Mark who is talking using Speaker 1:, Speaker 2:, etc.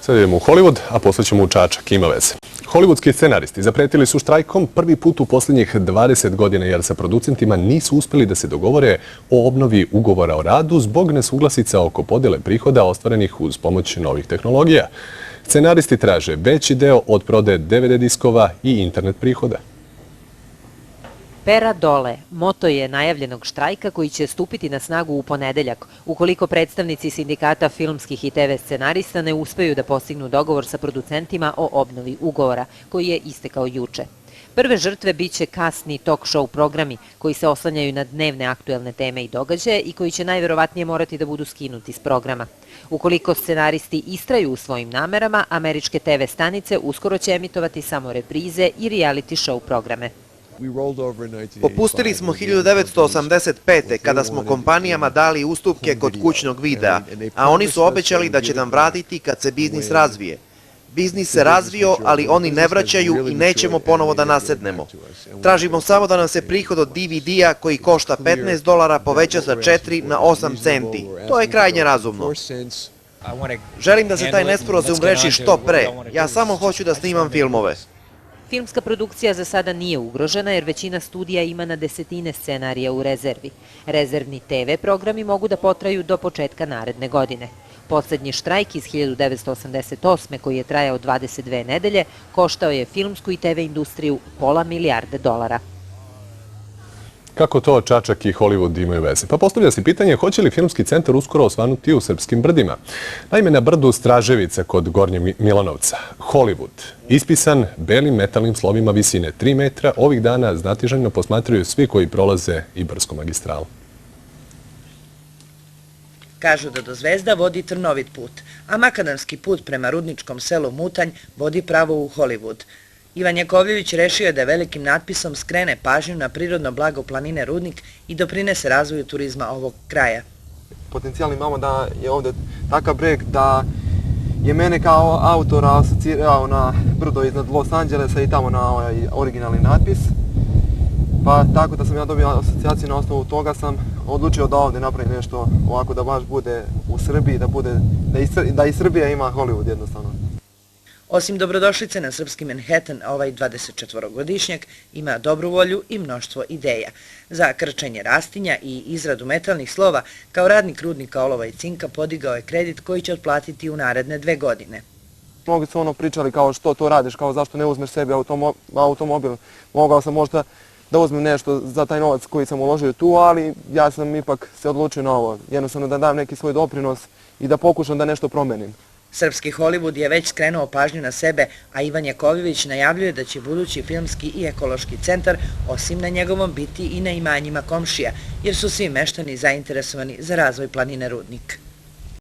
Speaker 1: Sad idemo u Hollywood, a posle ćemo u Čačak, ima veze. Hollywoodski scenaristi zapretili su štrajkom prvi put u posljednjih 20 godina jer sa producentima nisu uspeli da se dogovore o obnovi ugovora o radu zbog nesuglasica oko podjele prihoda ostvarenih uz pomoć novih tehnologija. Scenaristi traže veći deo od prodaje DVD diskova i internet prihoda.
Speaker 2: Pera dole, moto je najavljenog štrajka koji će stupiti na snagu u ponedeljak, ukoliko predstavnici sindikata filmskih i TV scenarista ne uspeju da postignu dogovor sa producentima o obnovi ugovora, koji je istekao juče. Prve žrtve biće kasni talk show programi koji se oslanjaju na dnevne aktuelne teme i događaje i koji će najverovatnije morati da budu skinuti s programa. Ukoliko scenaristi istraju u svojim namerama, američke TV stanice uskoro će emitovati samo reprize i reality show programe.
Speaker 3: Popustili smo 1985. kada smo kompanijama dali ustupke kod kućnog videa, a oni su obećali da će nam vratiti kad se biznis razvije. Biznis se razvio, ali oni ne vraćaju i nećemo ponovo da nasednemo. Tražimo samo da nam se prihod od DVD-a koji košta $15 poveća sa 4 na 8 centi. To je krajnje razumno. Želim da se taj nesporazum reši što pre. Ja samo hoću da snimam filmove.
Speaker 2: Filmska produkcija za sada nije ugrožena jer većina studija ima na desetine scenarija u rezervi. Rezervni TV programi mogu da potraju do početka naredne godine. Poslednji štrajk iz 1988. koji je trajao 22 nedelje koštao je filmsku i TV industriju $500 milijarde.
Speaker 1: Kako to Čačak i Hollywood imaju veze? Pa postavlja se pitanje hoće li filmski centar uskoro osvanuti u srpskim brdima. Naime, na brdu Straževica kod Gornjeg Milanovca, Hollywood, ispisan belim metalnim slovima visine 3 metra, ovih dana znatiželjno posmatraju svi koji prolaze Ibarskom magistralom.
Speaker 4: Kažu da do Zvezda vodi trnovit put, a makadamski put prema rudničkom selu Mutanj vodi pravo u Hollywood. Ivan Jakovljević rešio je da velikim natpisom skrene pažnju na prirodno blago planine Rudnik i doprinese razvoju turizma ovog kraja.
Speaker 5: Potencijal imamo da je ovdje takav breg da je mene kao autora asocirao na brdo iznad Los Angelesa i tamo na ovaj originalni natpis. Pa tako da sam ja dobio asocijaciju, na osnovu toga sam odlučio da ovdje napravim nešto ovako da baš bude u Srbiji, da i Srbija ima Hollywood jednostavno.
Speaker 4: Osim dobrodošlice na srpski Manhattan, ovaj 24-godišnjak ima dobru volju i mnoštvo ideja. Za krčenje rastinja i izradu metalnih slova, kao radnik rudnika olova i cinka podigao je kredit koji će otplatiti u naredne 2 godine.
Speaker 5: Mnogi su pričali kao što to radiš, kao zašto ne uzmeš sebi automobil. Mogao sam možda da uzmem nešto za taj novac koji sam uložio tu, ali ja sam ipak se odlučio na ovo. Jednostavno da dam neki svoj doprinos i da pokušam da nešto promenim.
Speaker 4: Srpski Hollywood je već skrenuo pažnju na sebe, a Ivan Jakovljević najavljuje da će budući filmski i ekološki centar, osim na njegovom, biti i na imanjima komšija, jer su svi meštani zainteresovani za razvoj planine Rudnik.